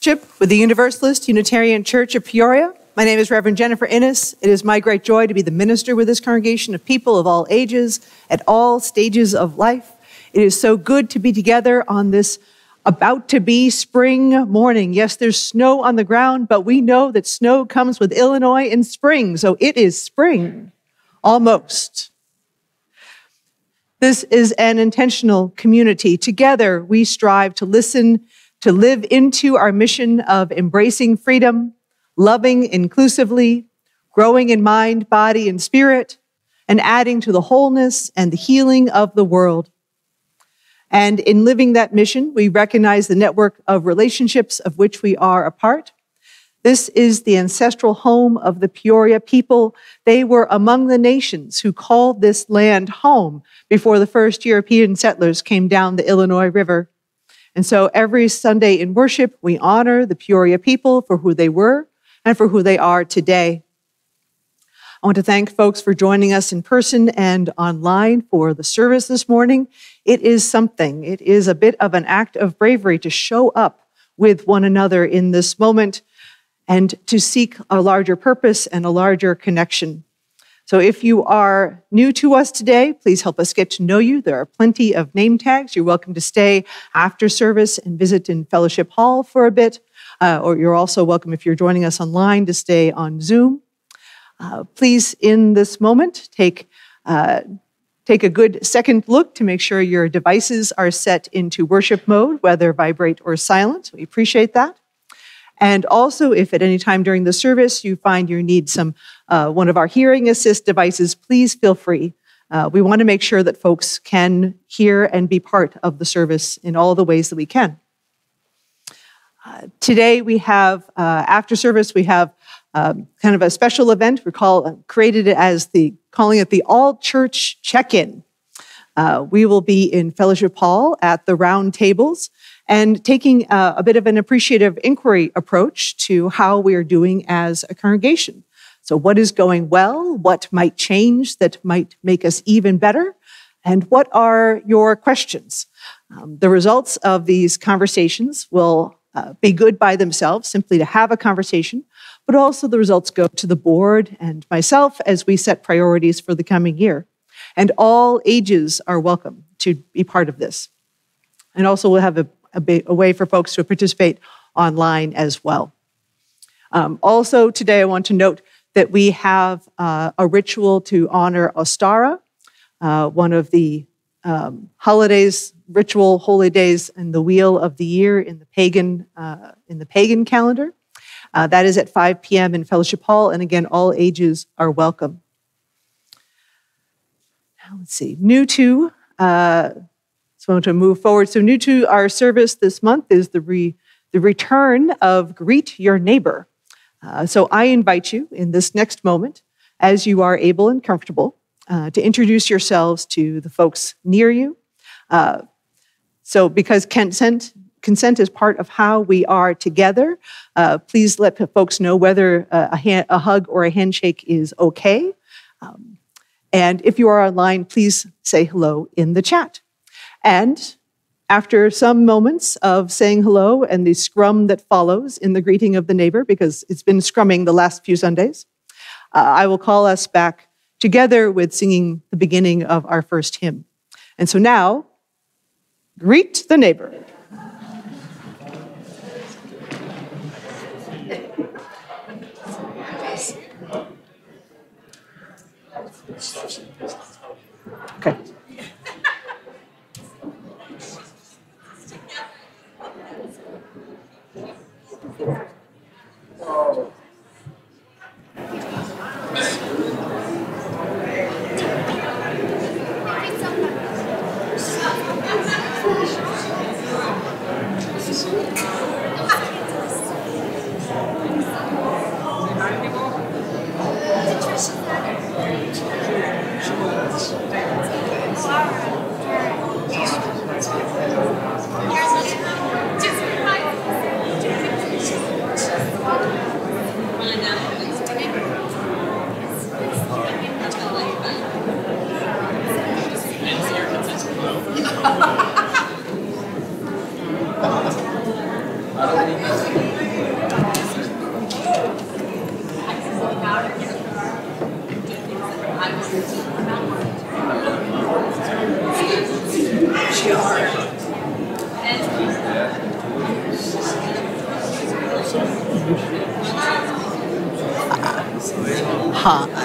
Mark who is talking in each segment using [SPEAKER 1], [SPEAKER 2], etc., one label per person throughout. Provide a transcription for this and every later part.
[SPEAKER 1] With the Universalist Unitarian Church of Peoria. My name is Reverend Innis. It is my great joy to be the minister with this congregation of people of all ages, at all stages of life. It is so good to be together on this about-to-be spring morning. Yes, there's snow on the ground, but we know that snow comes with Illinois in spring, so it is spring, almost. This is an intentional community. Together, we strive to listen, to live into our mission of embracing freedom, loving inclusively, growing in mind, body, and spirit, and adding to the wholeness and the healing of the world. And in living that mission, we recognize the network of relationships of which we are a part. This is the ancestral home of the Peoria people. They were among the nations who called this land home before the first European settlers came down the Illinois River. And so every Sunday in worship, we honor the Peoria people for who they were and for who they are today. I want to thank folks for joining us in person and online for the service this morning. It is something. It is a bit of an act of bravery to show up with one another in this moment and to seek a larger purpose and a larger connection. So if you are new to us today, please help us get to know you. There are plenty of name tags. You're welcome to stay after service and visit in Fellowship Hall for a bit. Or you're also welcome, if you're joining us online, to stay on Zoom. Please, in this moment, take a good second look to make sure your devices are set into worship mode, whether vibrate or silent. We appreciate that. And also, if at any time during the service you find you need one of our hearing assist devices, please feel free. We want to make sure that folks can hear and be part of the service in all the ways that we can. Today we have, after service, we have kind of a special event. We created it as calling it the All-Church Check-In. We will be in Fellowship Hall at the round tables and taking a bit of an appreciative inquiry approach to how we are doing as a congregation. So what is going well? What might change that might make us even better? And what are your questions? The results of these conversations will be good by themselves, simply to have a conversation, but also the results go to the board and myself as we set priorities for the coming year. And all ages are welcome to be part of this. And also we'll have a way for folks to participate online as well. Also today I want to note that we have a ritual to honor Ostara, one of the ritual holy days and the wheel of the year in the pagan calendar. That is at 5 p.m. in Fellowship Hall, and again, all ages are welcome. Now, let's see. So I want to move forward. So new to our service this month is the return of Greet Your Neighbor. So I invite you in this next moment, as you are able and comfortable, to introduce yourselves to the folks near you. So because consent is part of how we are together, please let folks know whether a hug or a handshake is okay. And if you are online, please say hello in the chat. And after some moments of saying hello and the scrum that follows in the greeting of the neighbor, because it's been scrumming the last few Sundays, I will call us back together with singing the beginning of our first hymn. And so now, greet the neighbor. Okay.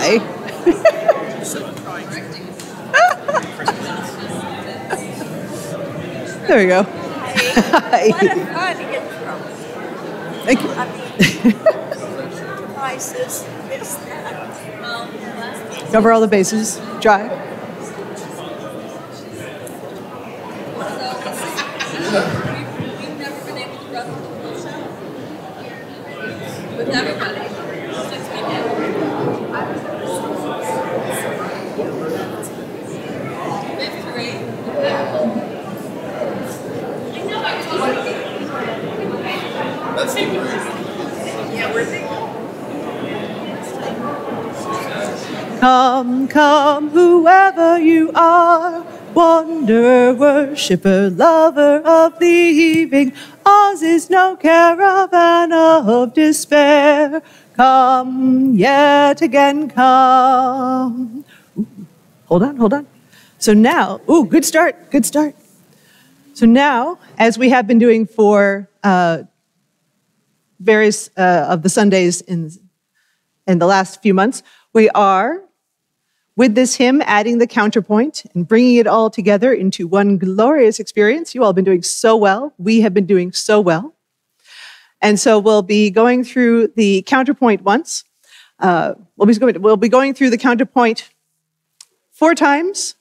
[SPEAKER 1] Hi. There we go. Hi.
[SPEAKER 2] What a fun intro.
[SPEAKER 1] Thank you.
[SPEAKER 2] Hi, sis. Missed that.
[SPEAKER 1] Cover all the bases. Dry.
[SPEAKER 3] We've never been able to run the whole show with everybody since we did. We have three.
[SPEAKER 4] That's the
[SPEAKER 2] Yeah, we're thinking.
[SPEAKER 1] Come, come, whoever you are, wonder, worshipper, lover of the evening. Ours is no caravan of despair. Come, yet again, come. Ooh, hold on. So now, good start. So now, as we have been doing for various of the Sundays in the last few months, we are, with this hymn, adding the counterpoint and bringing it all together into one glorious experience. You all have been doing so well. We have been doing so well. And so we'll be going through the counterpoint once. We'll be going through the counterpoint 4 times,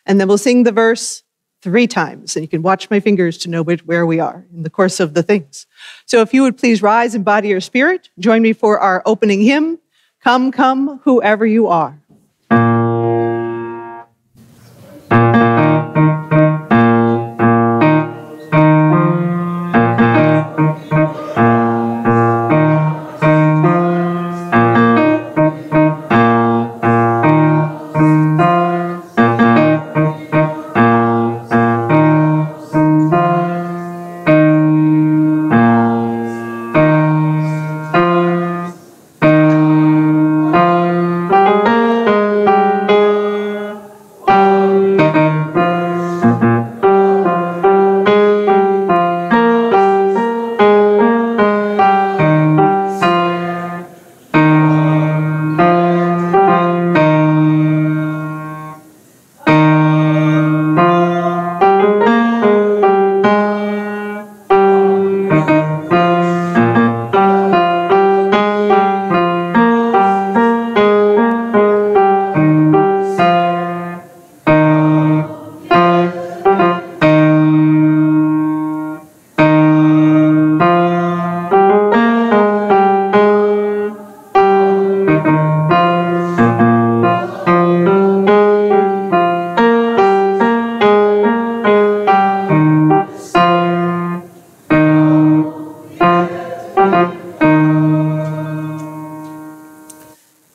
[SPEAKER 1] and then we'll sing the verse 3 times. And you can watch my fingers to know where we are in the course of the things. So if you would please rise in body or spirit, join me for our opening hymn, Come, Come, Whoever You Are.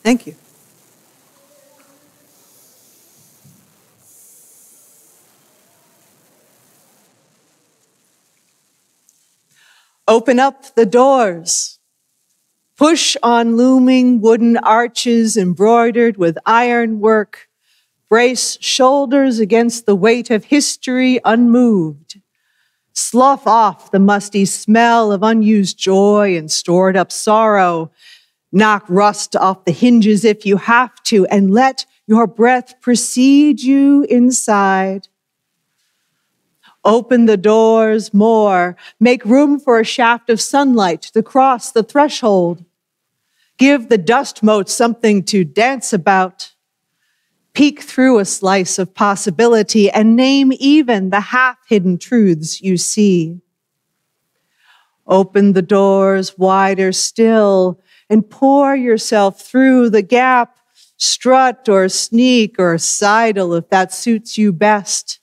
[SPEAKER 1] Thank you. Open up the doors. Push on looming wooden arches embroidered with iron work. Brace shoulders against the weight of history unmoved. Slough off the musty smell of unused joy and stored up sorrow. Knock rust off the hinges if you have to, and let your breath precede you inside. Open the doors more. Make room for a shaft of sunlight to cross the threshold. Give the dust motes something to dance about. Peek through a slice of possibility and name even the half-hidden truths you see. Open the doors wider still and pour yourself through the gap. Strut or sneak or sidle if that suits you best,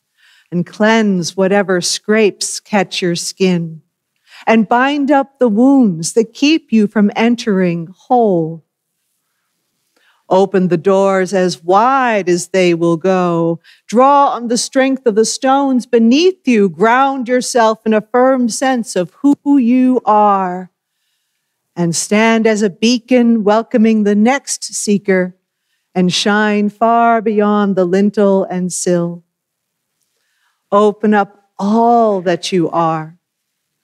[SPEAKER 1] and cleanse whatever scrapes catch your skin, and bind up the wounds that keep you from entering whole. Open the doors as wide as they will go. Draw on the strength of the stones beneath you. Ground yourself in a firm sense of who you are. And stand as a beacon welcoming the next seeker and shine far beyond the lintel and sill. Open up all that you are.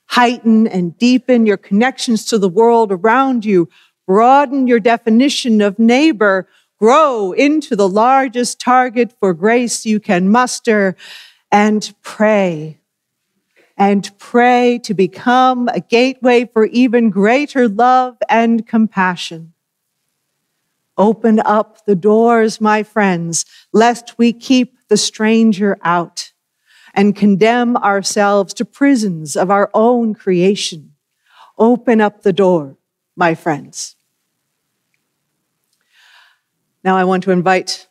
[SPEAKER 1] Heighten and deepen your connections to the world around you. Broaden your definition of neighbor. Grow into the largest target for grace you can muster, and pray. And pray to become a gateway for even greater love and compassion. Open up the doors, my friends, lest we keep the stranger out and condemn ourselves to prisons of our own creation. Open up the door, my friends. Now I want to invite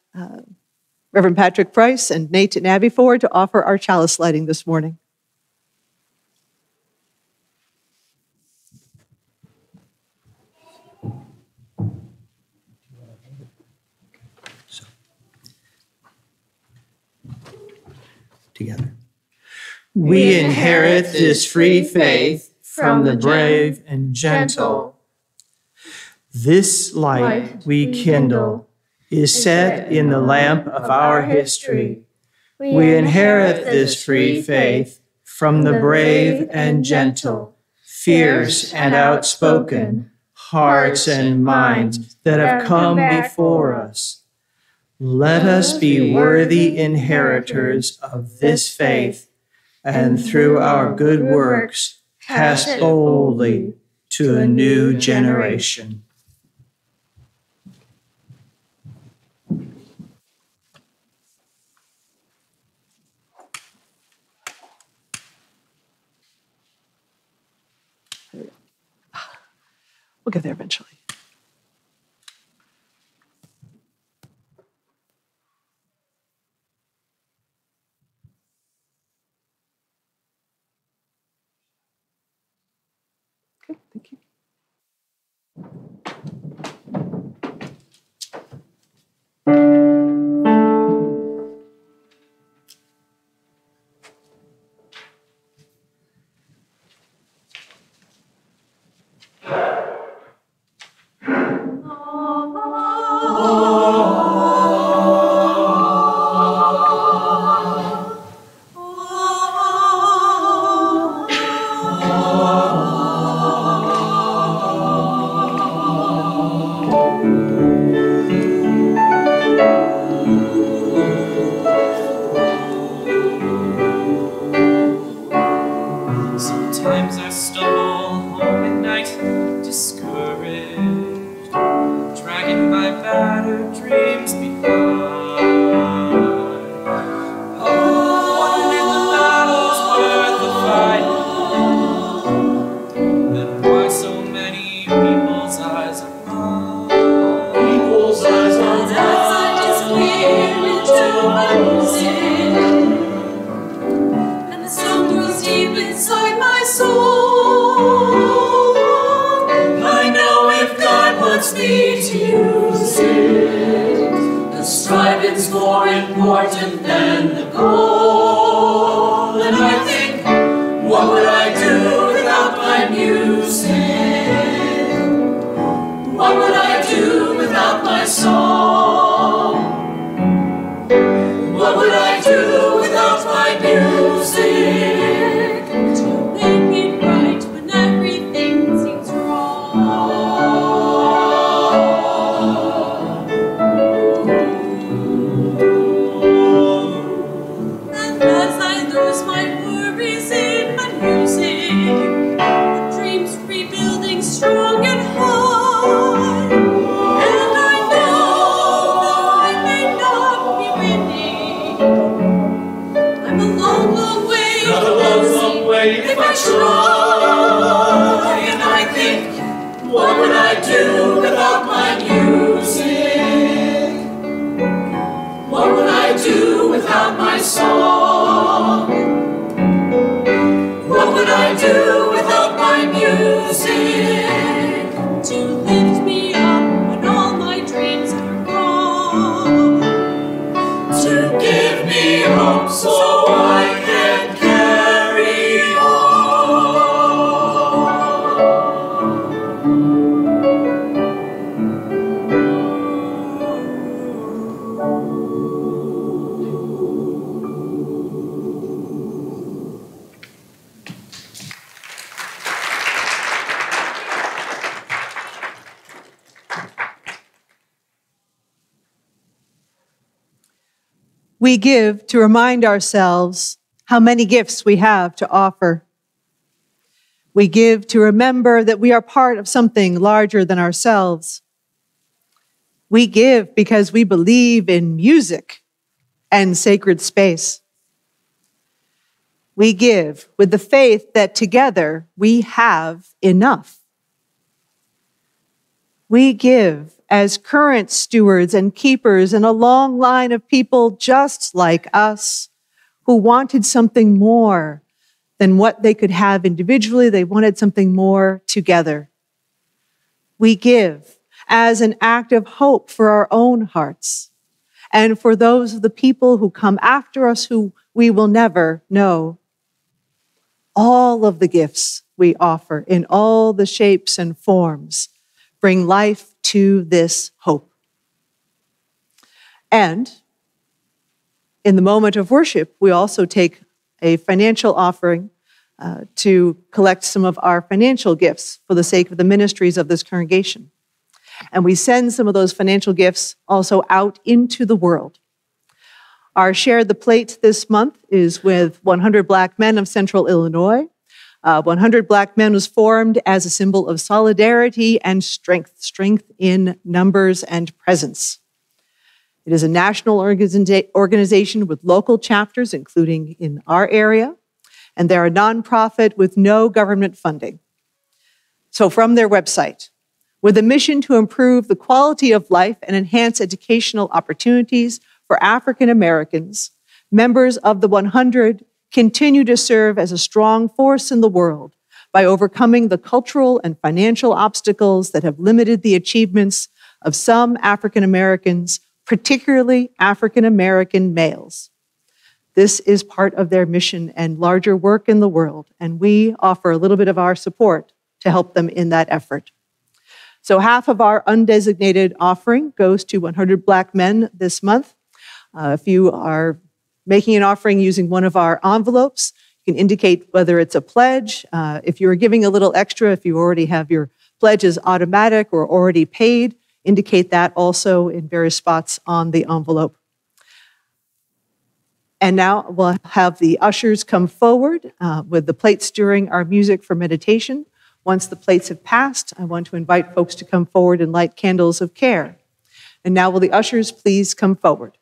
[SPEAKER 1] Reverend Patrick Price and Nate and Abby forward to offer our chalice lighting this morning.
[SPEAKER 4] Together. We inherit this free faith from the brave and gentle. This light we kindle is set in the lamp of our history. We inherit this free faith from the brave and gentle, fierce and outspoken hearts and minds that have come before us. Let us be worthy inheritors of this faith, and through our good works pass boldly to a new generation.
[SPEAKER 1] We'll get there eventually. Okay, thank you.
[SPEAKER 5] Sometimes I stumble home at night, discouraged, dragging my battered dreams behind. Oh, wondering the battle's worth the fight, and why so many people's eyes are mine. People's eyes are mine. As I disappear into my music, and the song grows deep inside my soul. I know if God wants me to use it, the striving's more important than the goal. And I think, what would I do without my music? What would I do without my song? What would I do without my music? To make it right when everything seems wrong. And as I lose my worries in my music, the dreams rebuilding strong and high. And I know though I may not be winning, I'm a long, long way
[SPEAKER 4] Not a long, long way
[SPEAKER 5] if I try. And I think, what would I do without my music? What would I do without my song? What would I do without my music? To lift me up when all my dreams are gone. To give me hope so I can carry on.
[SPEAKER 1] We give to remind ourselves how many gifts we have to offer. We give to remember that we are part of something larger than ourselves. We give because we believe in music and sacred space. We give with the faith that together we have enough. We give as current stewards and keepers in a long line of people just like us who wanted something more than what they could have individually. They wanted something more together. We give as an act of hope for our own hearts and for those of the people who come after us who we will never know. All of the gifts we offer in all the shapes and forms bring life to this hope. And in the moment of worship, we also take a financial offering to collect some of our financial gifts for the sake of the ministries of this congregation. And we send some of those financial gifts also out into the world. Our Share the Plate this month is with 100 Black Men of Central Illinois. 100 Black Men was formed as a symbol of solidarity and strength in numbers and presence. It is a national organization with local chapters, including in our area, and they're a nonprofit with no government funding. So from their website, with a mission to improve the quality of life and enhance educational opportunities for African Americans, members of the 100 continue to serve as a strong force in the world by overcoming the cultural and financial obstacles that have limited the achievements of some African Americans, particularly African American males. This is part of their mission and larger work in the world, and we offer a little bit of our support to help them in that effort. So half of our undesignated offering goes to 100 Black Men this month. If you are making an offering using one of our envelopes, you can indicate whether it's a pledge. If you're giving a little extra, if you already have your pledges automatic or already paid, indicate that also in various spots on the envelope. And now we'll have the ushers come forward with the plates during our music for meditation. Once the plates have passed, I want to invite folks to come forward and light candles of care. And now will the ushers please come forward.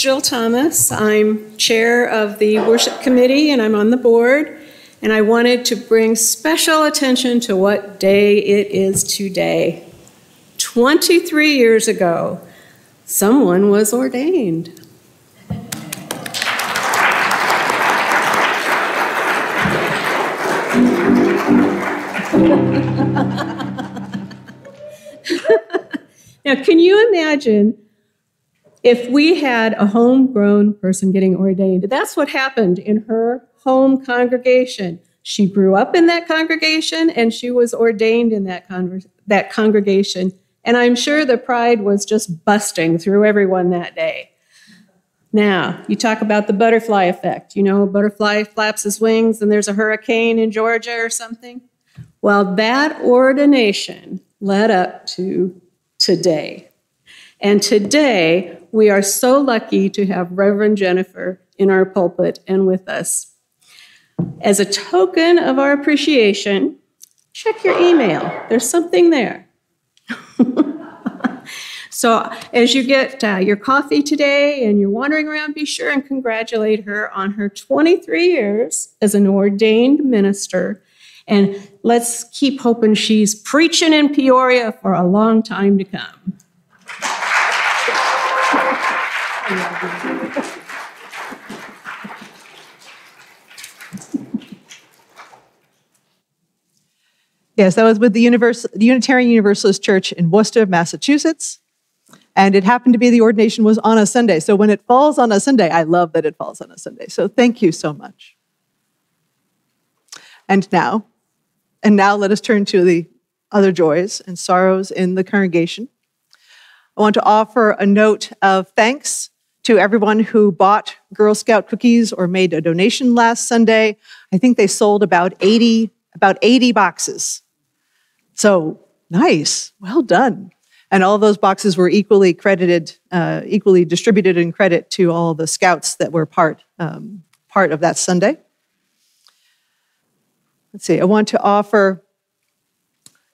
[SPEAKER 6] Jill Thomas. I'm chair of the worship committee and I'm on the board. And I wanted to bring special attention to what day it is today. 23 years ago, someone was ordained. Now, can you imagine if we had a homegrown person getting ordained? That's what happened in her home congregation. She grew up in that congregation and she was ordained in that congregation. And I'm sure the pride was just busting through everyone that day. Now, you talk about the butterfly effect. You know, a butterfly flaps his wings and there's a hurricane in Georgia or something. Well, that ordination led up to today. And today, we are so lucky to have Reverend Jennifer in our pulpit and with us. As a token of our appreciation, check your email. There's something there. So as you get your coffee today and you're wandering around, be sure and congratulate her on her 23 years as an ordained minister. And let's keep hoping she's preaching in Peoria for a long time to come.
[SPEAKER 1] Yes, that was with the Unitarian Universalist Church in Worcester, Massachusetts. And it happened to be the ordination was on a Sunday. So when it falls on a Sunday, I love that it falls on a Sunday. So thank you so much. And now let us turn to the other joys and sorrows in the congregation. I want to offer a note of thanks to everyone who bought Girl Scout cookies or made a donation last Sunday. I think they sold about 80 boxes. So nice, well done. And all those boxes were equally distributed in credit to all the scouts that were part of that Sunday. Let's see, I want to offer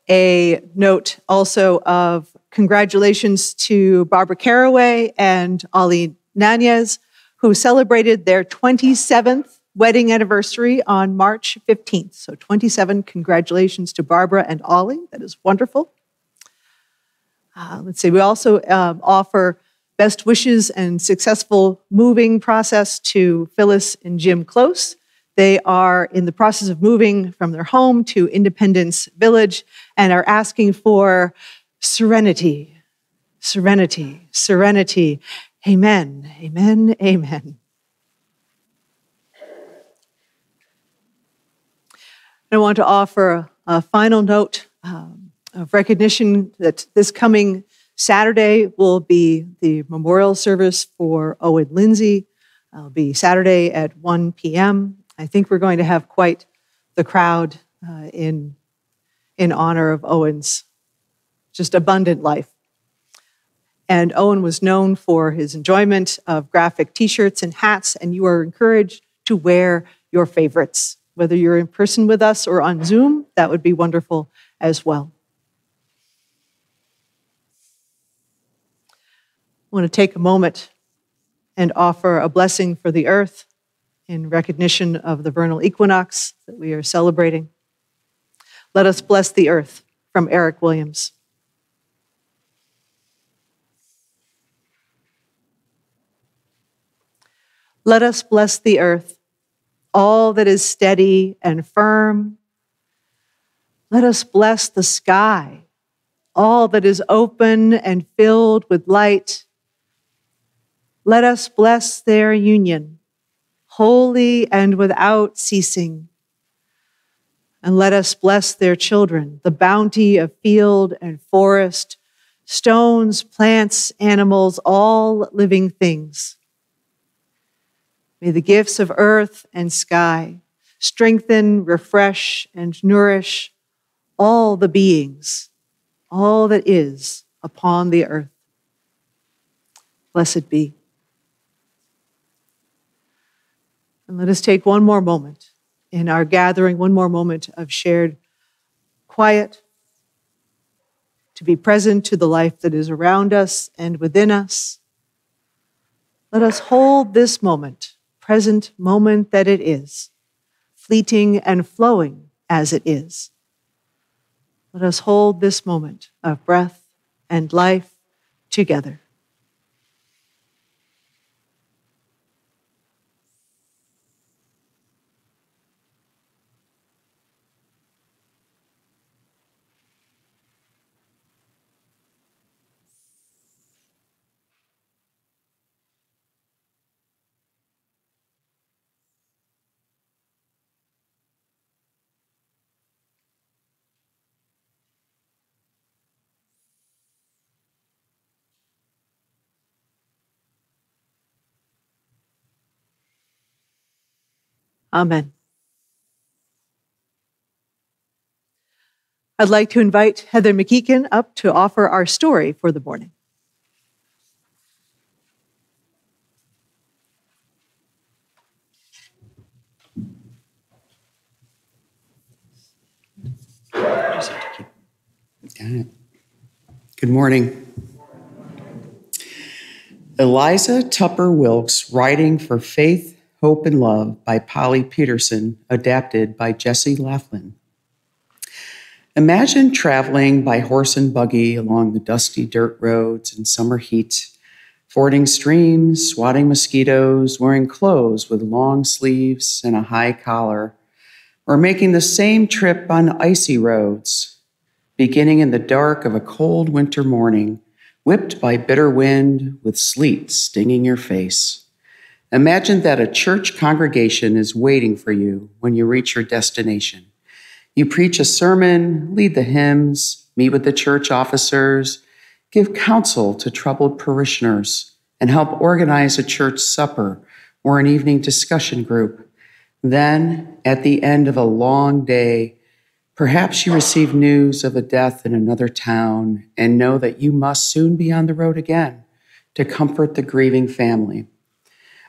[SPEAKER 1] a note also of congratulations to Barbara Caraway and Ollie Nanez, who celebrated their 27th wedding anniversary on March 15th. So 27, congratulations to Barbara and Ollie. That is wonderful. Let's see, we also offer best wishes and successful moving process to Phyllis and Jim Close. They are in the process of moving from their home to Independence Village and are asking for serenity, serenity, serenity. Amen, amen, amen. I want to offer a final note of recognition that this coming Saturday will be the memorial service for Owen Lindsay. It'll be Saturday at 1 p.m. I think we're going to have quite the crowd in honor of Owen's just abundant life. And Owen was known for his enjoyment of graphic t-shirts and hats, and you are encouraged to wear your favorites. Whether you're in person with us or on Zoom, that would be wonderful as well. I want to take a moment and offer a blessing for the earth in recognition of the vernal equinox that we are celebrating. Let us bless the earth, from Eric Williams. Let us bless the earth, all that is steady and firm. Let us bless the sky, all that is open and filled with light. Let us bless their union, holy and without ceasing. And let us bless their children, the bounty of field and forest, stones, plants, animals, all living things. May the gifts of earth and sky strengthen, refresh, and nourish all the beings, all that is upon the earth. Blessed be. And let us take one more moment in our gathering, one more moment of shared quiet, to be present to the life that is around us and within us, Let us hold this moment, present moment that it is, fleeting and flowing as it is. Let us hold this moment of breath and life together. Amen. I'd like to invite Heather McEakin up to offer our story for the morning.
[SPEAKER 7] Good morning. Eliza Tupper Wilkes, Writing for Faith, Hope, and Love by Polly Peterson, adapted by Jesse Laughlin. Imagine traveling by horse and buggy along the dusty dirt roads in summer heat, fording streams, swatting mosquitoes, wearing clothes with long sleeves and a high collar, or making the same trip on icy roads, beginning in the dark of a cold winter morning, whipped by bitter wind with sleet stinging your face. Imagine that a church congregation is waiting for you when you reach your destination. You preach a sermon, lead the hymns, meet with the church officers, give counsel to troubled parishioners, and help organize a church supper or an evening discussion group. Then, at the end of a long day, perhaps you receive news of a death in another town and know that you must soon be on the road again to comfort the grieving family.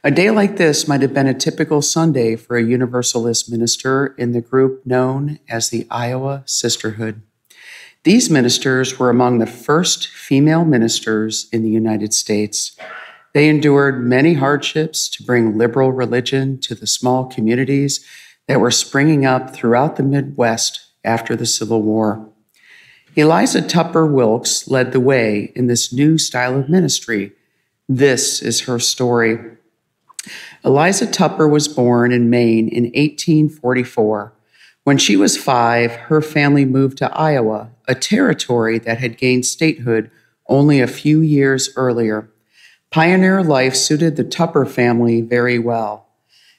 [SPEAKER 7] A day like this might have been a typical Sunday for a Universalist minister in the group known as the Iowa Sisterhood. These ministers were among the first female ministers in the United States. They endured many hardships to bring liberal religion to the small communities that were springing up throughout the Midwest after the Civil War. Eliza Tupper Wilkes led the way in this new style of ministry. This is her story. Eliza Tupper was born in Maine in 1844. When she was 5, her family moved to Iowa, a territory that had gained statehood only a few years earlier. Pioneer life suited the Tupper family very well.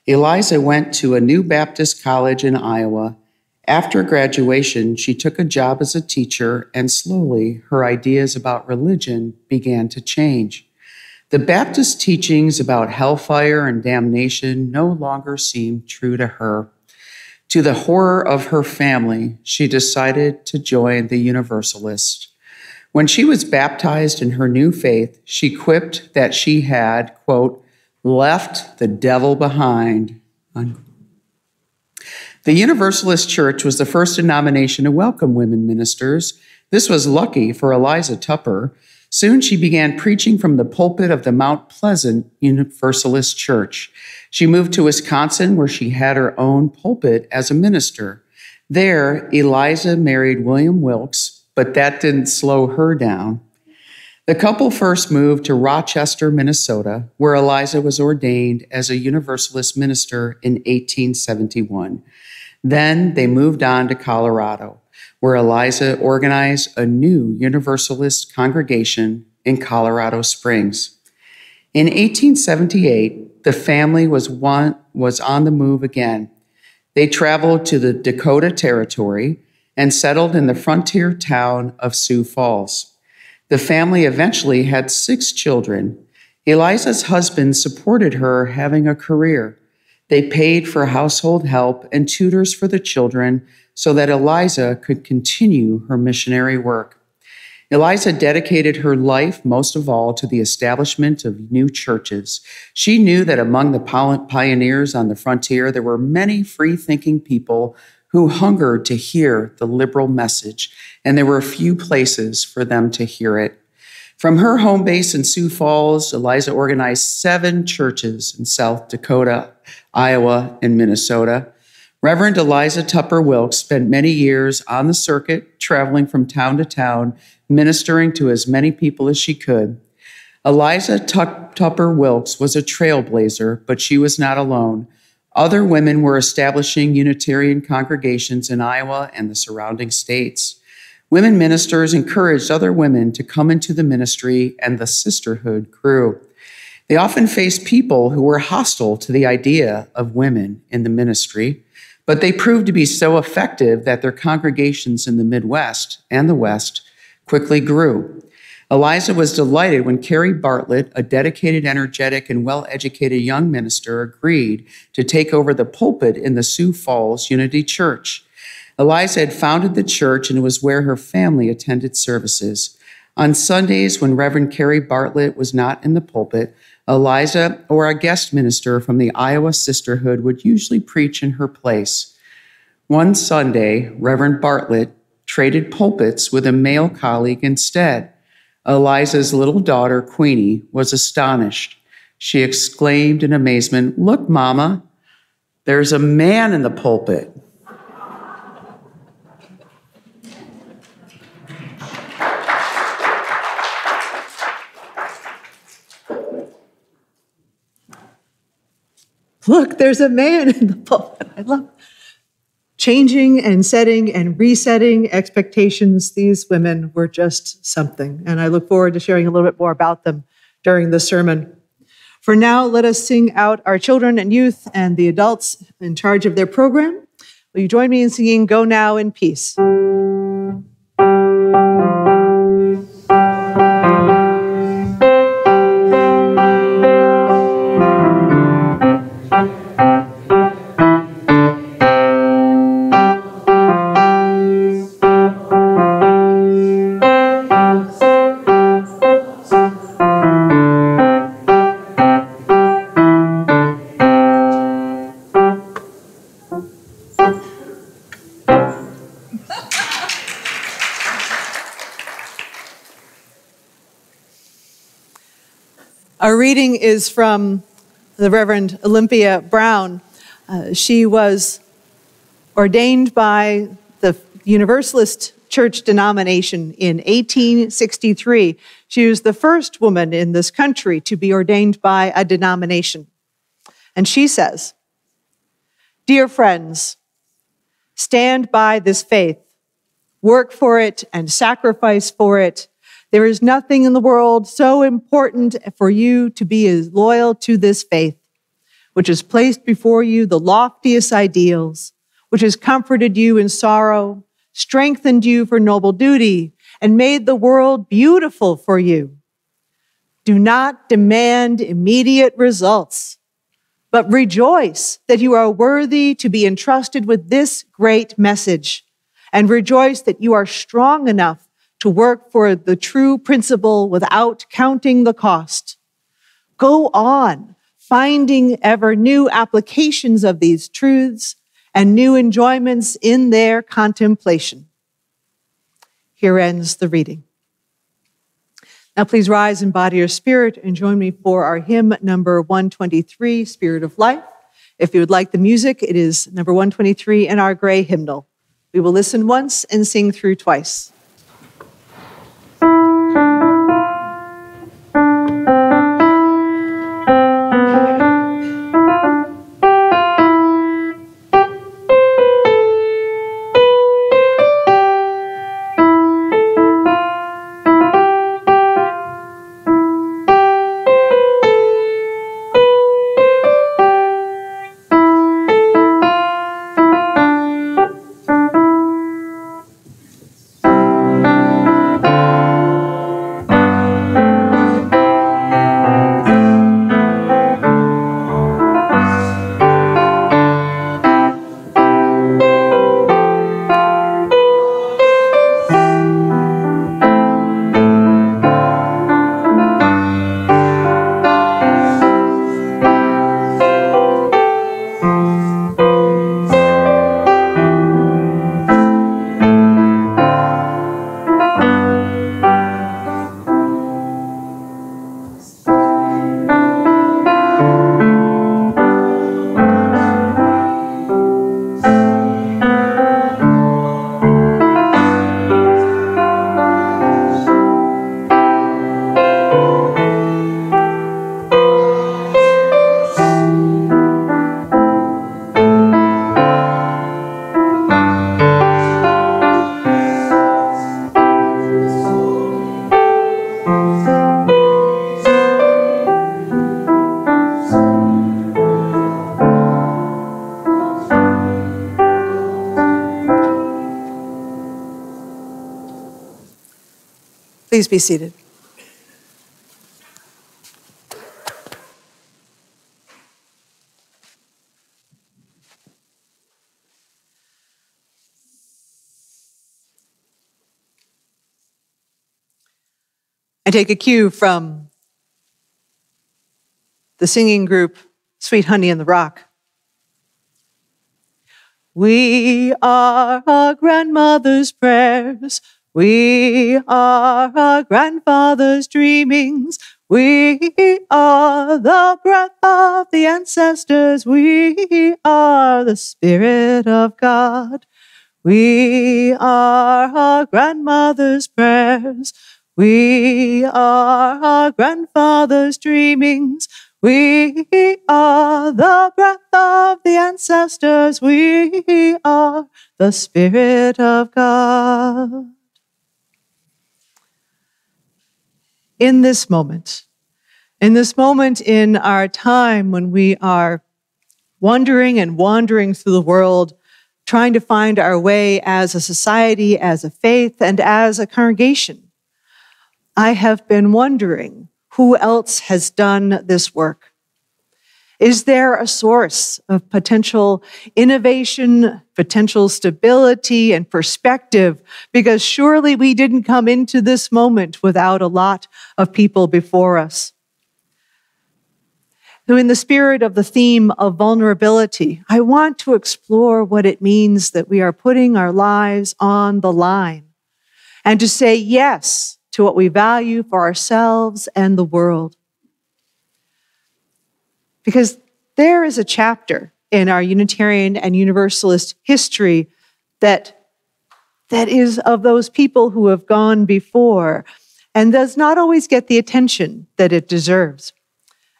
[SPEAKER 7] Eliza went to a new Baptist college in Iowa. After graduation, she took a job as a teacher, and slowly her ideas about religion began to change. The Baptist teachings about hellfire and damnation no longer seemed true to her. To the horror of her family, she decided to join the Universalists. When she was baptized in her new faith, she quipped that she had, quote, left the devil behind. The Universalist Church was the first denomination to welcome women ministers. This was lucky for Eliza Tupper. Soon she began preaching from the pulpit of the Mount Pleasant Universalist Church. She moved to Wisconsin, where she had her own pulpit as a minister. There, Eliza married William Wilkes, but that didn't slow her down. The couple first moved to Rochester, Minnesota, where Eliza was ordained as a Universalist minister in 1871. Then they moved on to Colorado, where Eliza organized a new Universalist congregation in Colorado Springs. In 1878, the family was on the move again. They traveled to the Dakota Territory and settled in the frontier town of Sioux Falls. The family eventually had 6 children. Eliza's husband supported her having a career. They paid for household help and tutors for the children so that Eliza could continue her missionary work. Eliza dedicated her life most of all to the establishment of new churches. She knew that among the pioneers on the frontier, there were many free-thinking people who hungered to hear the liberal message, and there were few places for them to hear it. From her home base in Sioux Falls, Eliza organized 7 churches in South Dakota, Iowa, and Minnesota. Reverend Eliza Tupper Wilkes spent many years on the circuit, traveling from town to town, ministering to as many people as she could. Eliza Tupper Wilkes was a trailblazer, but she was not alone. Other women were establishing Unitarian congregations in Iowa and the surrounding states. Women ministers encouraged other women to come into the ministry, and the Sisterhood grew. They often faced people who were hostile to the idea of women in the ministry, but they proved to be so effective that their congregations in the Midwest and the West quickly grew. Eliza was delighted when Carrie Bartlett, a dedicated, energetic, and well-educated young minister, agreed to take over the pulpit in the Sioux Falls Unity Church. Eliza had founded the church, and it was where her family attended services. On Sundays, when Reverend Carrie Bartlett was not in the pulpit, Eliza or a guest minister from the Iowa Sisterhood would usually preach in her place. One Sunday, Reverend Bartlett traded pulpits with a male colleague instead. Eliza's little daughter, Queenie, was astonished. She exclaimed in amazement, "Look, Mama, there's a man in the pulpit."
[SPEAKER 1] Look, there's a man in the pulpit. I love changing and setting and resetting expectations. These women were just something, and I look forward to sharing a little bit more about them during the sermon. For now, let us sing out our children and youth and the adults in charge of their program. Will you join me in singing Go Now in Peace? Our reading is from the Reverend Olympia Brown. She was ordained by the Universalist Church denomination in 1863. She was the first woman in this country to be ordained by a denomination. And she says, "Dear friends, stand by this faith, work for it and sacrifice for it. There is nothing in the world so important for you to be as loyal to this faith, which has placed before you the loftiest ideals, which has comforted you in sorrow, strengthened you for noble duty, and made the world beautiful for you. Do not demand immediate results, but rejoice that you are worthy to be entrusted with this great message, and rejoice that you are strong enough to work for the true principle without counting the cost. Go on, finding ever new applications of these truths and new enjoyments in their contemplation." Here ends the reading. Now please rise in body or spirit and join me for our hymn number 123, Spirit of Life. If you would like the music, it is number 123 in our gray hymnal. We will listen once and sing through twice. Please be seated. I take a cue from the singing group Sweet Honey in the Rock. We are our grandmother's prayers. We are our grandfather's dreamings. We are the breath of the ancestors. We are the Spirit of God. We are our grandmother's prayers. We are our grandfather's dreamings. We are the breath of the ancestors. We are the Spirit of God. In this moment in our time when we are wandering and wandering through the world, trying to find our way as a society, as a faith, and as a congregation, I have been wondering who else has done this work. Is there a source of potential innovation, potential stability, and perspective? Because surely we didn't come into this moment without a lot of people before us. So in the spirit of the theme of vulnerability, I want to explore what it means that we are putting our lives on the line and to say yes to what we value for ourselves and the world. Because there is a chapter in our Unitarian and Universalist history that is of those people who have gone before and does not always get the attention that it deserves.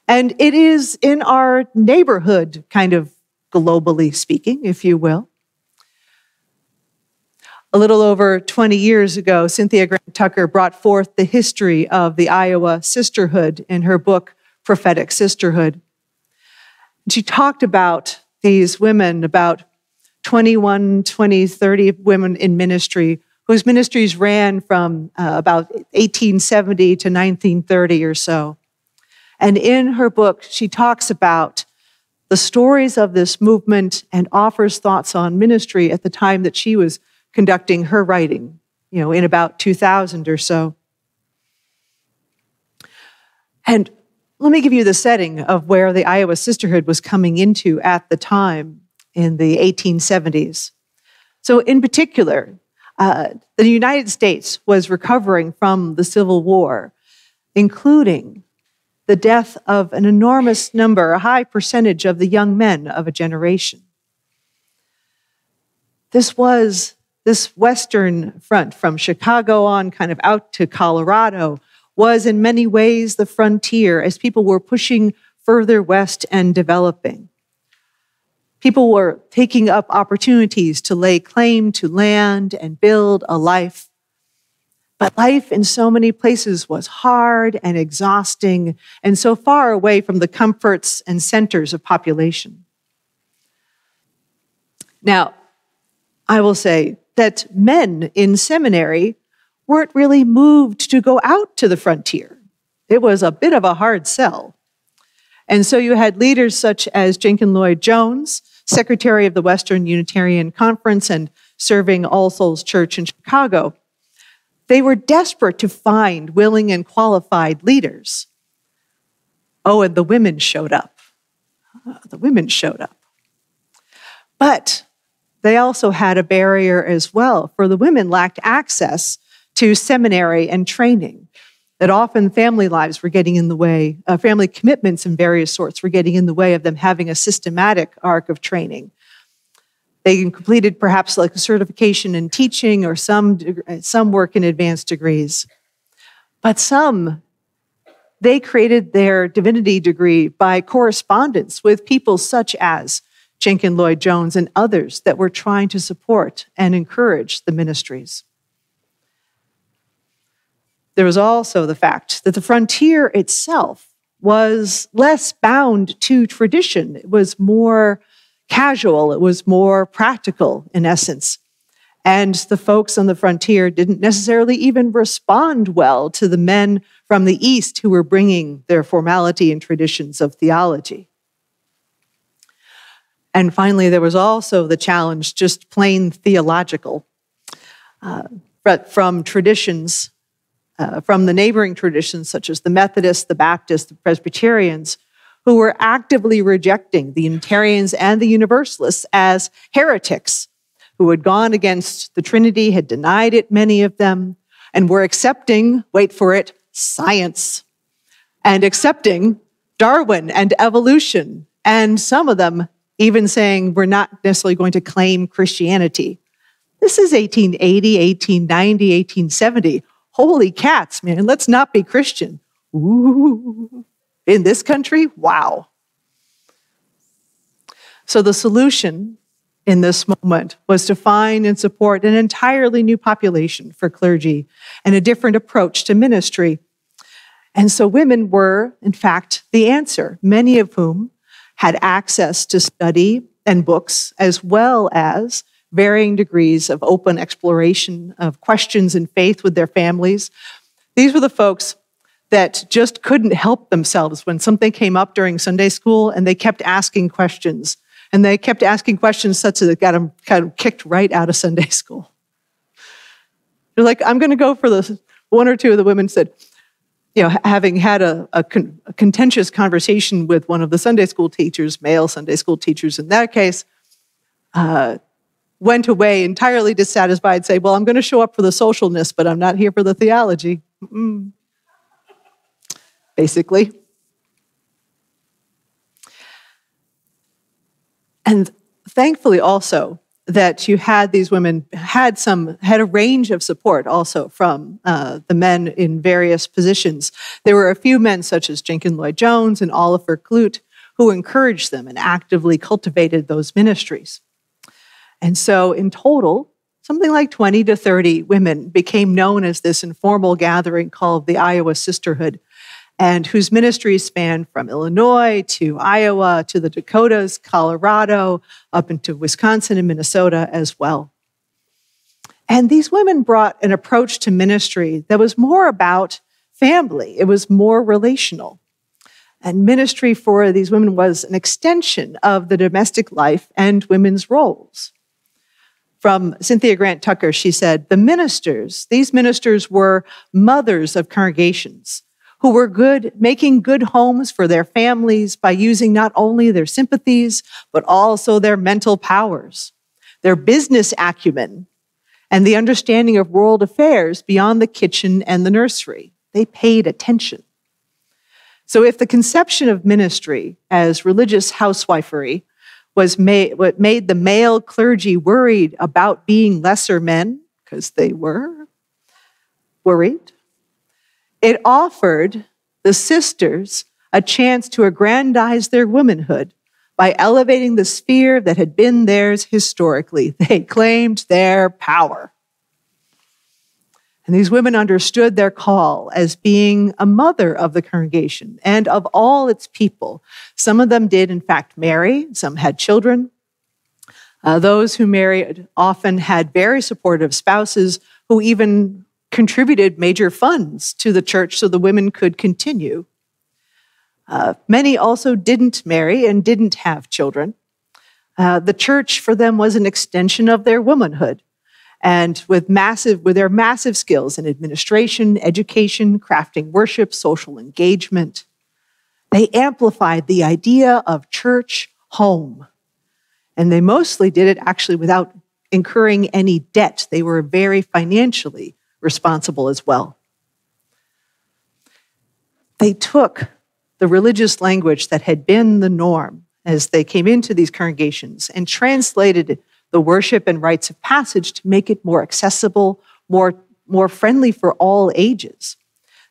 [SPEAKER 1] And it is in our neighborhood, kind of globally speaking, if you will. A little over 20 years ago, Cynthia Grant Tucker brought forth the history of the Iowa Sisterhood in her book, Prophetic Sisterhood. She talked about these women, about 21, 20, 30 women in ministry, whose ministries ran from about 1870 to 1930 or so. And in her book, she talks about the stories of this movement and offers thoughts on ministry at the time that she was conducting her writing, in about 2000 or so. And let me give you the setting of where the Iowa Sisterhood was coming into at the time in the 1870s. So in particular, the United States was recovering from the Civil War, including the death of an enormous number, a high percentage of the young men of a generation. This Western front from Chicago on kind of out to Colorado was in many ways the frontier as people were pushing further west and developing. People were taking up opportunities to lay claim to land and build a life. But life in so many places was hard and exhausting and so far away from the comforts and centers of population. Now, I will say that men in seminary weren't really moved to go out to the frontier. It was a bit of a hard sell. And so you had leaders such as Jenkins Lloyd Jones, secretary of the Western Unitarian Conference and serving All Souls Church in Chicago. They were desperate to find willing and qualified leaders. Oh, and the women showed up. But they also had a barrier as well, for the women lacked access to seminary and training. That often family lives were getting in the way, family commitments of various sorts were getting in the way of them having a systematic arc of training. They completed perhaps like a certification in teaching or some work in advanced degrees. But some, they created their divinity degree by correspondence with people such as Jenkins Lloyd Jones and others that were trying to support and encourage the ministries. There was also the fact that the frontier itself was less bound to tradition. It was more casual. It was more practical, in essence. And the folks on the frontier didn't necessarily even respond well to the men from the East who were bringing their formality and traditions of theology. And finally, there was also the challenge, just plain theological, but from traditions, from the neighboring traditions, such as the Methodists, the Baptists, the Presbyterians, who were actively rejecting the Unitarians and the Universalists as heretics, who had gone against the Trinity, had denied it, many of them, and were accepting, wait for it, science, and accepting Darwin and evolution, and some of them even saying we're not necessarily going to claim Christianity. This is 1880, 1890, 1870. Holy cats, man, let's not be Christian. Ooh, in this country? Wow. So the solution in this moment was to find and support an entirely new population for clergy and a different approach to ministry. And so women were, in fact, the answer, many of whom had access to study and books, as well as varying degrees of open exploration of questions in faith with their families. These were the folks that just couldn't help themselves when something came up during Sunday school and they kept asking questions. And they kept asking questions such that it got them kind of kicked right out of Sunday school. They're like, I'm going to go for this. One or two of the women said, having had a contentious conversation with one of the Sunday school teachers, male Sunday school teachers in that case, went away entirely dissatisfied, say, well, I'm going to show up for the socialness, but I'm not here for the theology. Basically. And thankfully also that you had these women, had a range of support also from the men in various positions. There were a few men such as Jenkins Lloyd-Jones and Oliver Clute who encouraged them and actively cultivated those ministries. And so in total, something like 20 to 30 women became known as this informal gathering called the Iowa Sisterhood, and whose ministries spanned from Illinois to Iowa to the Dakotas, Colorado, up into Wisconsin and Minnesota as well. And these women brought an approach to ministry that was more about family. It was more relational. And ministry for these women was an extension of the domestic life and women's roles. From Cynthia Grant Tucker, she said, these ministers were mothers of congregations who were making good homes for their families by using not only their sympathies, but also their mental powers, their business acumen, and the understanding of world affairs beyond the kitchen and the nursery. They paid attention. So if the conception of ministry as religious housewifery was what made the male clergy worried about being lesser men, because they were worried, it offered the sisters a chance to aggrandize their womanhood by elevating the sphere that had been theirs historically. They claimed their power. And these women understood their call as being a mother of the congregation and of all its people. Some of them did, in fact, marry. Some had children. Those who married often had very supportive spouses who even contributed major funds to the church so the women could continue. Many also didn't marry and didn't have children. The church for them was an extension of their womanhood. And with their massive skills in administration, education, crafting worship, social engagement, they amplified the idea of church home. And they mostly did it actually without incurring any debt. They were very financially responsible as well. They took the religious language that had been the norm as they came into these congregations and translated the worship and rites of passage to make it more accessible, more friendly for all ages.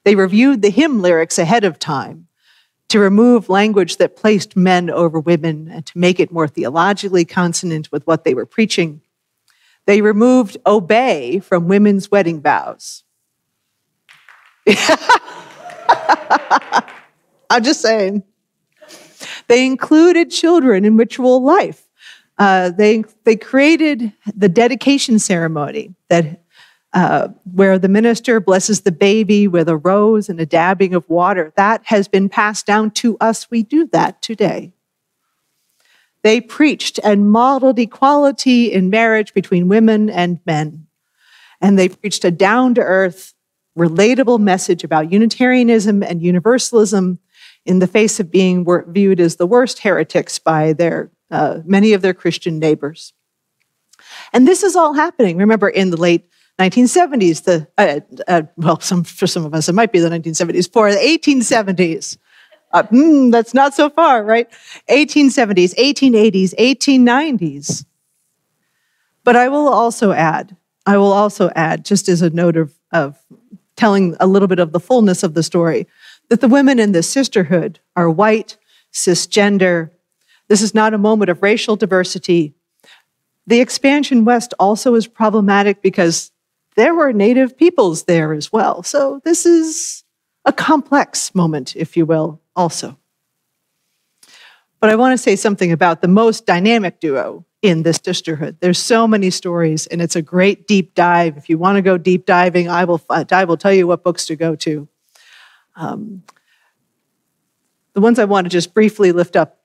[SPEAKER 1] They reviewed the hymn lyrics ahead of time to remove language that placed men over women and to make it more theologically consonant with what they were preaching. They removed obey from women's wedding vows. I'm just saying. They included children in ritual life. They created the dedication ceremony that where the minister blesses the baby with a rose and a dabbing of water. That has been passed down to us. We do that today. They preached and modeled equality in marriage between women and men. And they preached a down-to-earth, relatable message about Unitarianism and Universalism in the face of being viewed as the worst heretics by many of their Christian neighbors. And this is all happening. Remember, in the late 1970s, for some of us, it might be the 1970s, for the 1870s. That's not so far, right? 1870s, 1880s, 1890s. But I will also add, just as a note of telling a little bit of the fullness of the story, that the women in this sisterhood are white, cisgender. This is not a moment of racial diversity. The expansion west also is problematic because there were native peoples there as well. So this is a complex moment, if you will, also. But I want to say something about the most dynamic duo in this sisterhood. There's so many stories, and it's a great deep dive. If you want to go deep diving, I will tell you what books to go to. The ones I want to just briefly lift up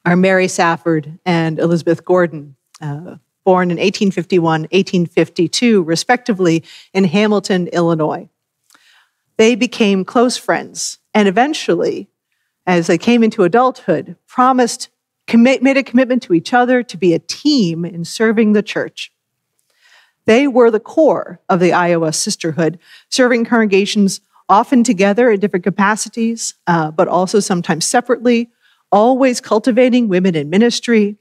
[SPEAKER 1] are Mary Safford and Elizabeth Gordon, born in 1851, 1852, respectively, in Hamilton, Illinois. They became close friends, and eventually, as they came into adulthood, made a commitment to each other to be a team in serving the church. They were the core of the Iowa Sisterhood, serving congregations often together in different capacities, but also sometimes separately, always cultivating women in ministry.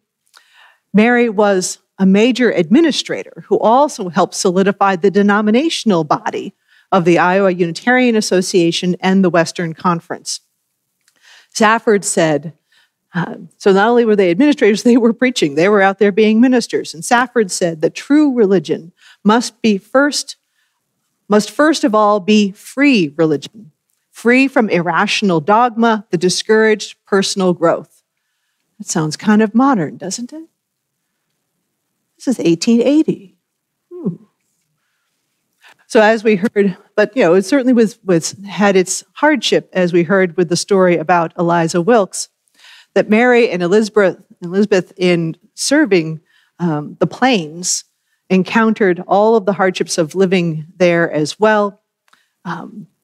[SPEAKER 1] Mary was a major administrator who also helped solidify the denominational body of the Iowa Unitarian Association and the Western Conference. Safford said, so not only were they administrators, they were preaching. They were out there being ministers. And Safford said that true religion must first of all be free religion, free from irrational dogma that discouraged personal growth. That sounds kind of modern, doesn't it? This is 1880. So as we heard, but it certainly had its hardship, as we heard with the story about Eliza Wilkes, that Mary and Elizabeth in serving the plains encountered all of the hardships of living there as well.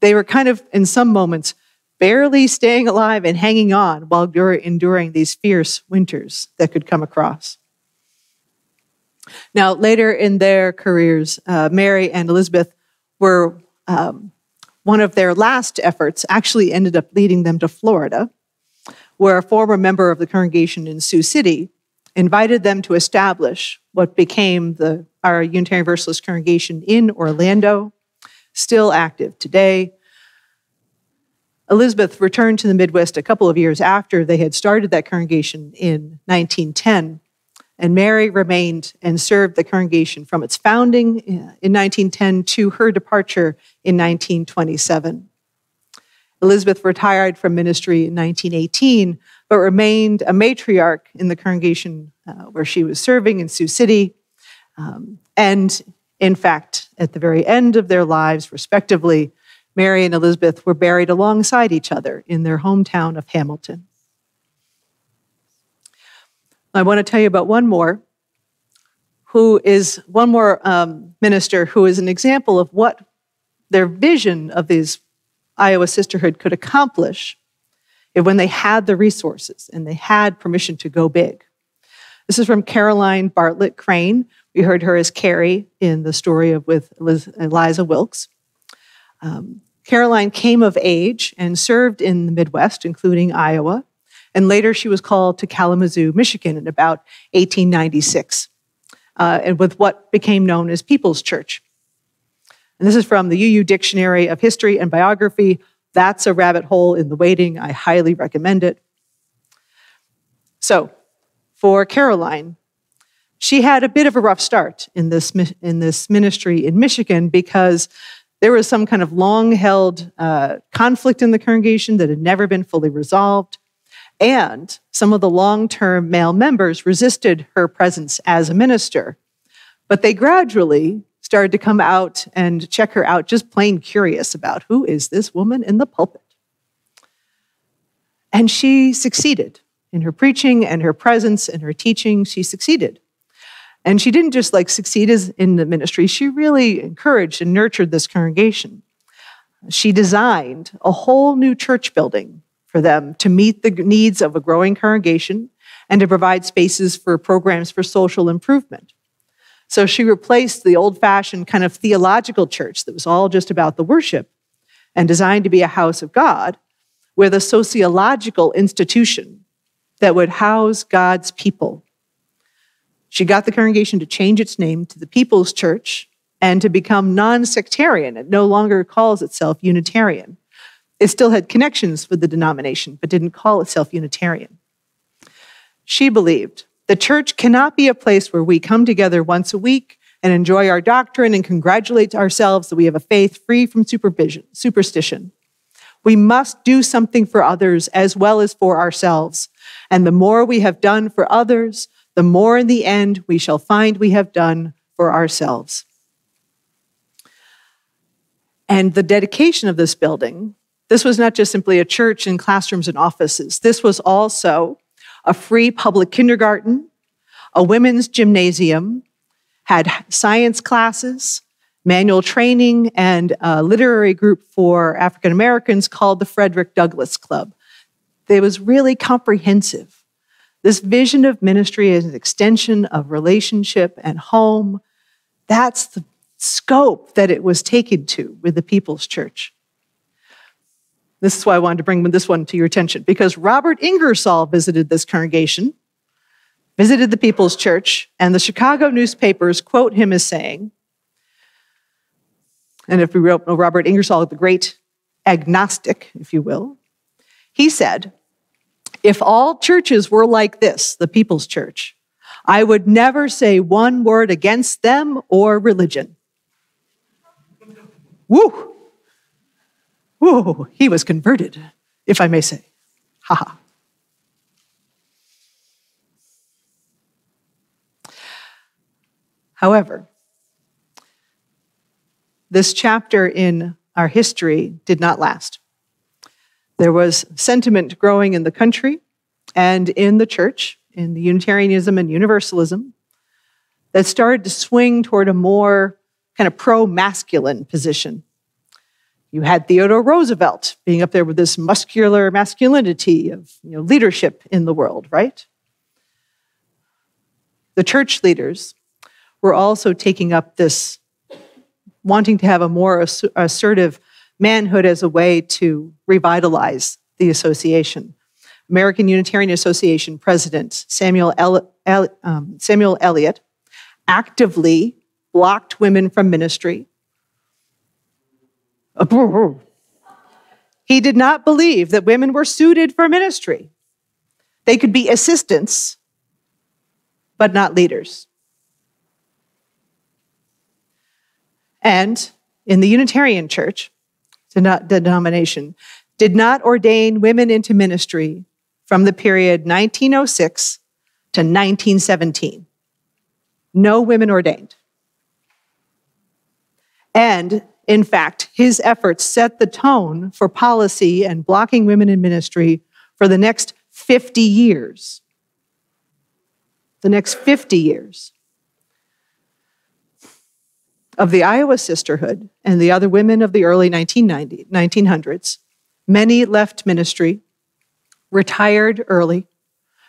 [SPEAKER 1] They were kind of, in some moments, barely staying alive and hanging on while enduring these fierce winters that could come across. Now, later in their careers, Mary and Elizabeth were, one of their last efforts actually ended up leading them to Florida, where a former member of the congregation in Sioux City invited them to establish what became our Unitarian Universalist congregation in Orlando, still active today. Elizabeth returned to the Midwest a couple of years after they had started that congregation in 1910, and Mary remained and served the congregation from its founding in 1910 to her departure in 1927. Elizabeth retired from ministry in 1918, but remained a matriarch in the congregation where she was serving in Sioux City. And in fact, at the very end of their lives, respectively, Mary and Elizabeth were buried alongside each other in their hometown of Hamilton. I want to tell you about one more minister who is an example of what their vision of these Iowa Sisterhood could accomplish when they had the resources and they had permission to go big. This is from Caroline Bartlett Crane. We heard her as Carrie in the story with Eliza Wilkes. Caroline came of age and served in the Midwest, including Iowa, and later she was called to Kalamazoo, Michigan in about 1896, and with what became known as People's Church. And this is from the UU Dictionary of History and Biography. That's a rabbit hole in the waiting. I highly recommend it. So, for Caroline, she had a bit of a rough start in this ministry in Michigan because there was some kind of long-held conflict in the congregation that had never been fully resolved. And some of the long-term male members resisted her presence as a minister, but they gradually started to come out and check her out, just plain curious about who is this woman in the pulpit. And she succeeded in her preaching and her presence and her teaching. She succeeded. And she didn't just succeed in the ministry, she really encouraged and nurtured this congregation. She designed a whole new church building for them to meet the needs of a growing congregation and to provide spaces for programs for social improvement. So she replaced the old-fashioned kind of theological church that was all just about the worship and designed to be a house of God with a sociological institution that would house God's people. She got the congregation to change its name to the People's Church and to become non-sectarian. It no longer calls itself Unitarian. It still had connections with the denomination, but didn't call itself Unitarian. She believed the church cannot be a place where we come together once a week and enjoy our doctrine and congratulate ourselves that we have a faith free from superstition. We must do something for others as well as for ourselves. And the more we have done for others, the more in the end we shall find we have done for ourselves. And the dedication of this building, this was not just simply a church and classrooms and offices. This was also a free public kindergarten, a women's gymnasium, had science classes, manual training, and a literary group for African Americans called the Frederick Douglass Club. It was really comprehensive. This vision of ministry as an extension of relationship and home, that's the scope that it was taken to with the People's Church. This is why I wanted to bring this one to your attention, because Robert Ingersoll visited this congregation, visited the People's Church, and the Chicago newspapers quote him as saying, and if we know Robert Ingersoll, the great agnostic, if you will, he said, if all churches were like this, the People's Church, I would never say one word against them or religion. Woo! Woo! He was converted, if I may say. Ha ha. However, this chapter in our history did not last. There was sentiment growing in the country and in the church, in the Unitarianism and Universalism, that started to swing toward a more kind of pro-masculine position. You had Theodore Roosevelt being up there with this muscular masculinity of leadership in the world, right? The church leaders were also taking up this, wanting to have a more assertive manhood as a way to revitalize the association. American Unitarian Association President Samuel Eliot actively blocked women from ministry. He did not believe that women were suited for ministry. They could be assistants, but not leaders. And in the Unitarian Church, denomination, did not ordain women into ministry from the period 1906 to 1917. No women ordained. And in fact, his efforts set the tone for policy and blocking women in ministry for the next 50 years. The next 50 years. Of the Iowa Sisterhood and the other women of the early 1900s, many left ministry, retired early,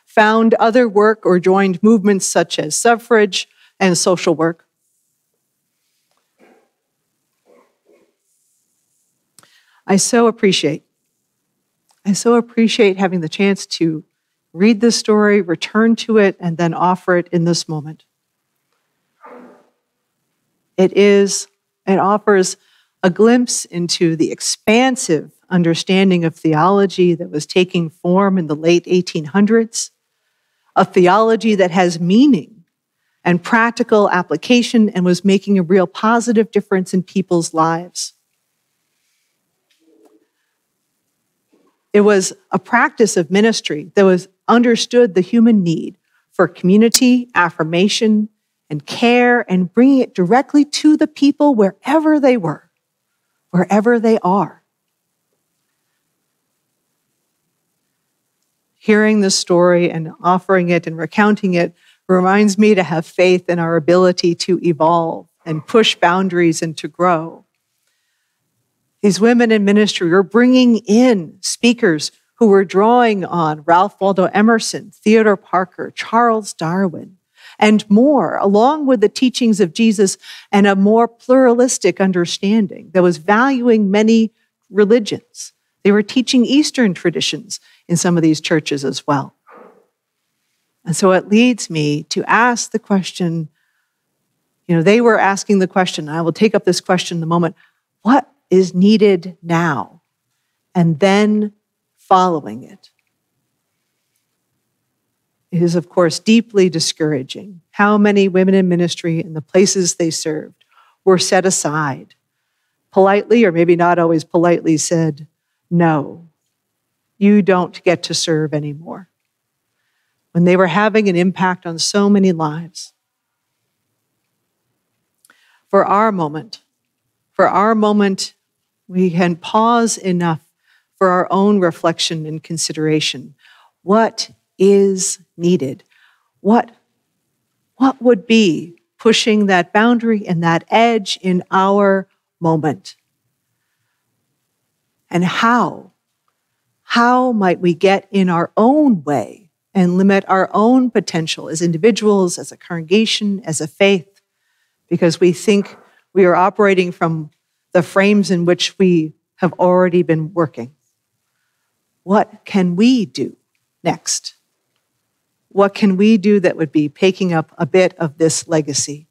[SPEAKER 1] found other work or joined movements such as suffrage and social work. I so appreciate having the chance to read this story, return to it, and then offer it in this moment. It offers a glimpse into the expansive understanding of theology that was taking form in the late 1800s, a theology that has meaning and practical application and was making a real positive difference in people's lives. It was a practice of ministry that was understood the human need for community, affirmation, and care, and bringing it directly to the people wherever they were, wherever they are. Hearing this story and offering it and recounting it reminds me to have faith in our ability to evolve and push boundaries and to grow. These women in ministry were bringing in speakers who were drawing on Ralph Waldo Emerson, Theodore Parker, Charles Darwin, and more, along with the teachings of Jesus and a more pluralistic understanding that was valuing many religions. They were teaching Eastern traditions in some of these churches as well. And so it leads me to ask the question, they were asking the question, and I will take up this question in a moment, what is needed now? And then following it. It is, of course, deeply discouraging how many women in ministry and the places they served were set aside, politely or maybe not always politely said, no, you don't get to serve anymore. When they were having an impact on so many lives. For our moment, we can pause enough for our own reflection and consideration. What is needed? What would be pushing that boundary and that edge in our moment? And how might we get in our own way and limit our own potential as individuals, as a congregation, as a faith, because we think we are operating from the frames in which we have already been working? What can we do next? What can we do that would be picking up a bit of this legacy?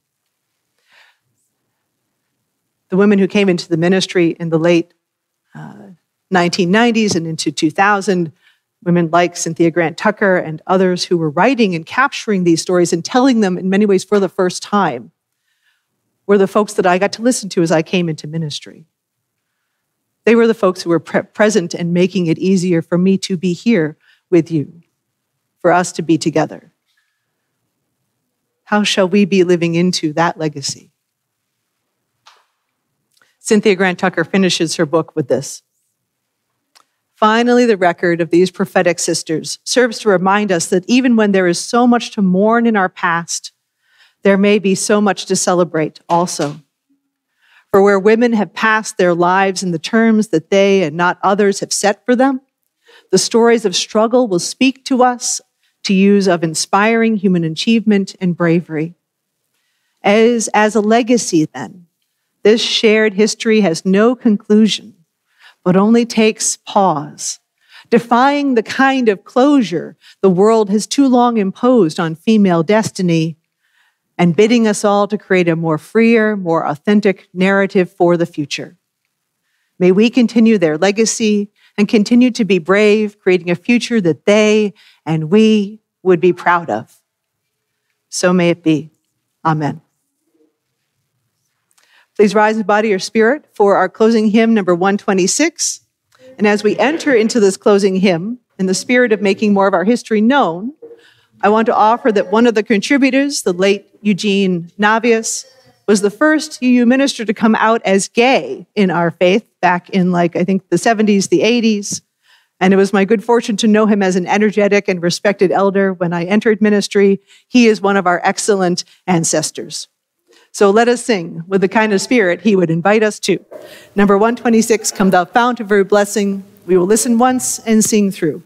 [SPEAKER 1] The women who came into the ministry in the late 1990s and into 2000, women like Cynthia Grant Tucker and others who were writing and capturing these stories and telling them in many ways for the first time, were the folks that I got to listen to as I came into ministry. They were the folks who were present and making it easier for me to be here with you, for us to be together. How shall we be living into that legacy? Cynthia Grant Tucker finishes her book with this. Finally, the record of these prophetic sisters serves to remind us that even when there is so much to mourn in our past, there may be so much to celebrate also. For where women have passed their lives in the terms that they and not others have set for them, the stories of struggle will speak to us to use of inspiring human achievement and bravery. As a legacy, then, this shared history has no conclusion, but only takes pause, defying the kind of closure the world has too long imposed on female destiny, and bidding us all to create a more freer, more authentic narrative for the future. May we continue their legacy and continue to be brave, creating a future that they and we would be proud of. So may it be. Amen. Please rise in body or spirit for our closing hymn, number 126. And as we enter into this closing hymn, in the spirit of making more of our history known, I want to offer that one of the contributors, the late Eugene Navius, was the first UU minister to come out as gay in our faith back in I think the 70s, the 80s. And it was my good fortune to know him as an energetic and respected elder when I entered ministry. He is one of our excellent ancestors. So let us sing with the kind of spirit he would invite us to. Number 126, Come Thou Fount of Every Blessing. We will listen once and sing through.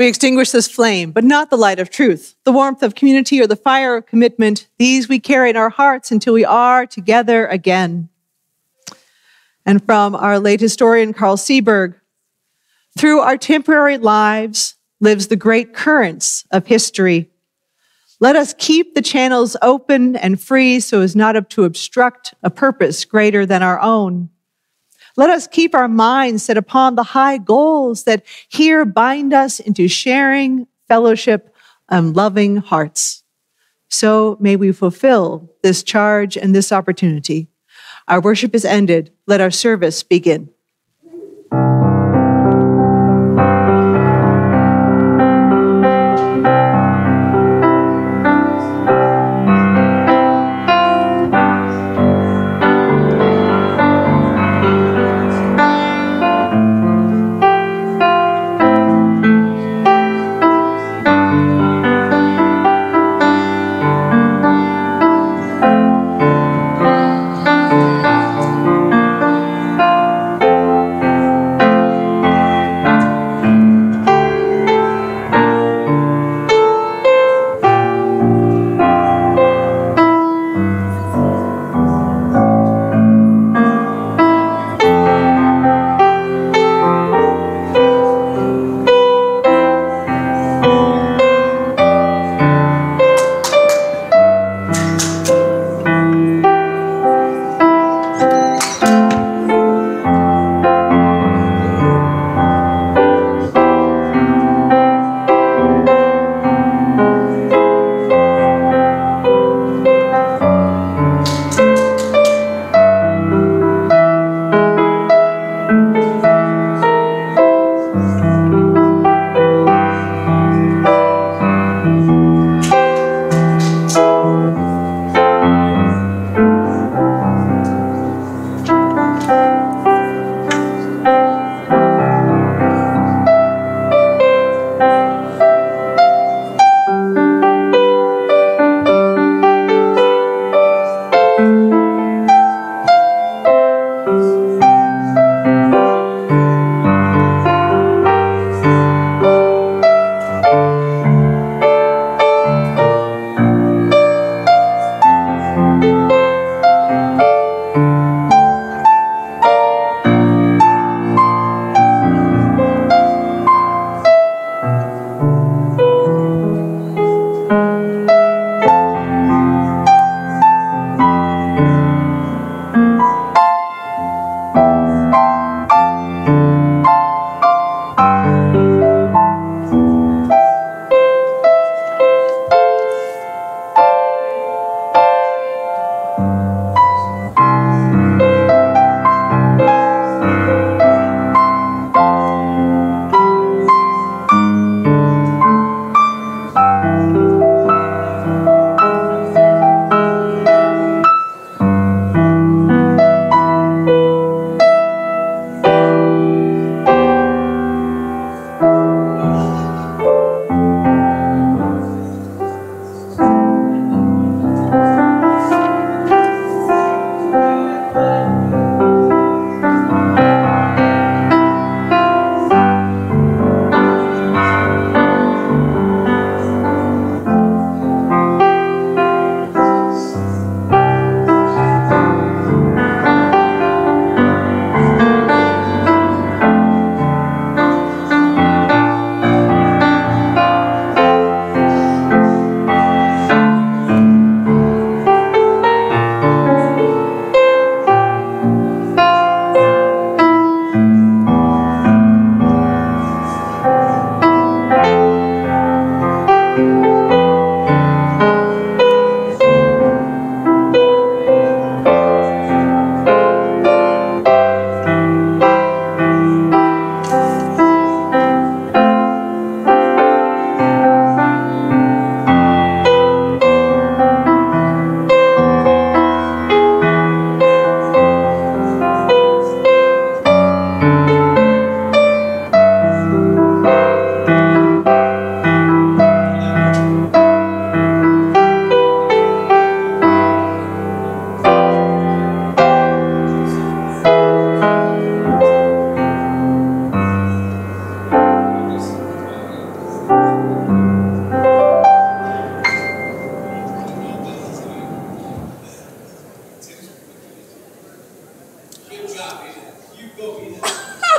[SPEAKER 1] We extinguish this flame, but not the light of truth, the warmth of community or the fire of commitment. These we carry in our hearts until we are together again. And from our late historian, Carl Seeberg, through our temporary lives lives the great currents of history. Let us keep the channels open and free so as not to obstruct a purpose greater than our own. Let us keep our minds set upon the high goals that here bind us into sharing, fellowship, and loving hearts. So may we fulfill this charge and this opportunity. Our worship is ended. Let our service begin.